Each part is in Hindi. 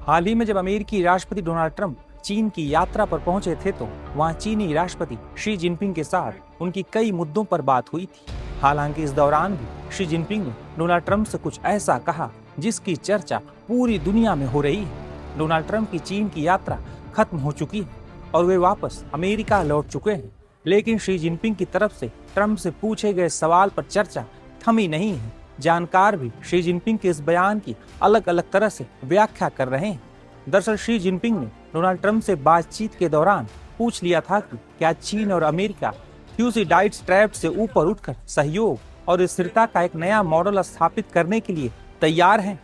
हाल ही में जब अमेरिकी राष्ट्रपति डोनाल्ड ट्रंप चीन की यात्रा पर पहुंचे थे तो वहां चीनी राष्ट्रपति शी जिनपिंग के साथ उनकी कई मुद्दों पर बात हुई थी। हालांकि इस दौरान भी शी जिनपिंग ने डोनाल्ड ट्रंप से कुछ ऐसा कहा जिसकी चर्चा पूरी दुनिया में हो रही है। डोनाल्ड ट्रंप की चीन की यात्रा खत्म हो चुकी है और वे वापस अमेरिका लौट चुके हैं, लेकिन शी जिनपिंग की तरफ से ट्रंप से पूछे गए सवाल पर चर्चा थमी नहीं है। जानकार भी शी जिनपिंग के इस बयान की अलग अलग तरह से व्याख्या कर रहे हैं। दरअसल शी जिनपिंग ने डोनाल्ड ट्रंप से बातचीत के दौरान पूछ लिया था कि क्या चीन और अमेरिका थ्यूसिडाइड्स ट्रैप से ऊपर उठकर सहयोग और स्थिरता का एक नया मॉडल स्थापित करने के लिए तैयार हैं।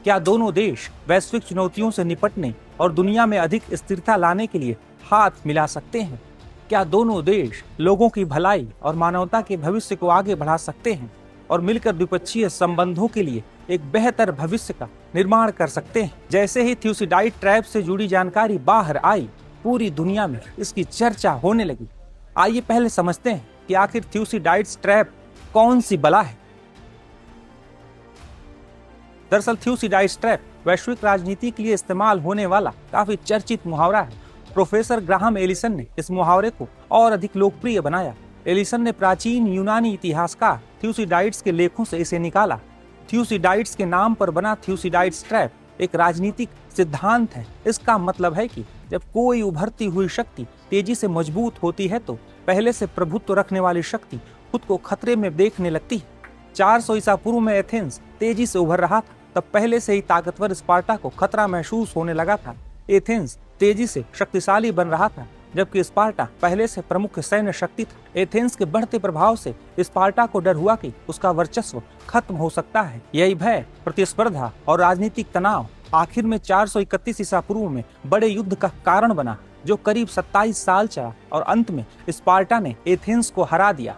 क्या दोनों देश वैश्विक चुनौतियों से निपटने और दुनिया में अधिक स्थिरता लाने के लिए हाथ मिला सकते हैं। क्या दोनों देश लोगों की भलाई और मानवता के भविष्य को आगे बढ़ा सकते हैं और मिलकर द्विपक्षीय संबंधों के लिए एक बेहतर भविष्य का निर्माण कर सकते हैं। जैसे ही थ्यूसिडाइड ट्रैप से जुड़ी जानकारी बाहर आई, पूरी दुनिया में इसकी चर्चा होने लगी। आइए पहले समझते हैं कि आखिर थ्यूसिडाइड्स ट्रैप कौन सी बला है। दरअसल थ्यूसिडाइड्स ट्रैप वैश्विक राजनीति के लिए इस्तेमाल होने वाला काफी चर्चित मुहावरा है। प्रोफेसर ग्राहम एलिसन ने इस मुहावरे को और अधिक लोकप्रिय बनाया। एलिसन ने प्राचीन यूनानी इतिहासकार थ्यूसिडाइड्स के लेखों से इसे निकाला। थ्यूसिडाइड्स के नाम पर बना थ्यूसिडाइड्स ट्रैप एक राजनीतिक सिद्धांत है। इसका मतलब है कि जब कोई उभरती हुई शक्ति तेजी से मजबूत होती है तो पहले से प्रभुत्व रखने वाली शक्ति खुद को खतरे में देखने लगती है। 400 ईसा पूर्व में एथेंस तेजी से उभर रहा था, तब पहले से ही ताकतवर स्पार्टा को खतरा महसूस होने लगा था। एथेंस तेजी से शक्तिशाली बन रहा था, जबकि स्पार्टा पहले से प्रमुख सैन्य शक्ति था। एथेंस के बढ़ते प्रभाव से स्पार्टा को डर हुआ कि उसका वर्चस्व खत्म हो सकता है। यही भय, प्रतिस्पर्धा और राजनीतिक तनाव आखिर में 431 ईसा पूर्व में बड़े युद्ध का कारण बना, जो करीब 27 साल चला और अंत में स्पार्टा ने एथेंस को हरा दिया।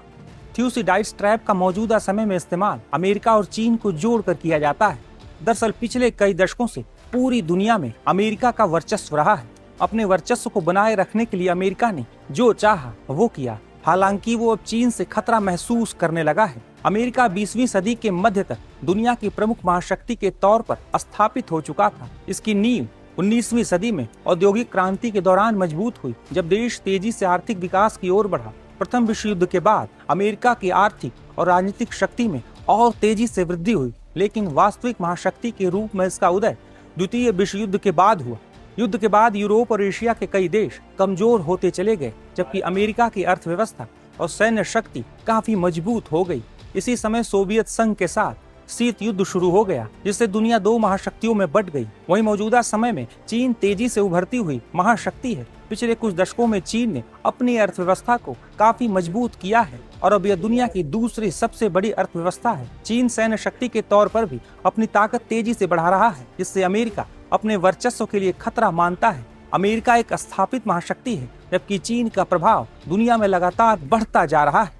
थ्यूसिडाइड्स ट्रैप का मौजूदा समय में इस्तेमाल अमेरिका और चीन को जोड़कर किया जाता है। दरअसल पिछले कई दशकों से पूरी दुनिया में अमेरिका का वर्चस्व रहा है। अपने वर्चस्व को बनाए रखने के लिए अमेरिका ने जो चाहा वो किया। हालांकि वो अब चीन से खतरा महसूस करने लगा है। अमेरिका 20वीं सदी के मध्य तक दुनिया की प्रमुख महाशक्ति के तौर पर स्थापित हो चुका था। इसकी नींव 19वीं सदी में औद्योगिक क्रांति के दौरान मजबूत हुई, जब देश तेजी से आर्थिक विकास की ओर बढ़ा। प्रथम विश्व युद्ध के बाद अमेरिका की आर्थिक और राजनीतिक शक्ति में और तेजी से वृद्धि हुई, लेकिन वास्तविक महाशक्ति के रूप में इसका उदय द्वितीय विश्व युद्ध के बाद हुआ। युद्ध के बाद यूरोप और एशिया के कई देश कमजोर होते चले गए, जबकि अमेरिका की अर्थव्यवस्था और सैन्य शक्ति काफी मजबूत हो गई। इसी समय सोवियत संघ के साथ शीत युद्ध शुरू हो गया, जिससे दुनिया दो महाशक्तियों में बंट गई। वहीं मौजूदा समय में चीन तेजी से उभरती हुई महाशक्ति है। पिछले कुछ दशकों में चीन ने अपनी अर्थव्यवस्था को काफी मजबूत किया है और अब यह दुनिया की दूसरी सबसे बड़ी अर्थव्यवस्था है। चीन सैन्य शक्ति के तौर पर भी अपनी ताकत तेजी से बढ़ा रहा है, जिससे अमेरिका अपने वर्चस्व के लिए खतरा मानता है। अमेरिका एक स्थापित महाशक्ति है, जबकि चीन का प्रभाव दुनिया में लगातार बढ़ता जा रहा है।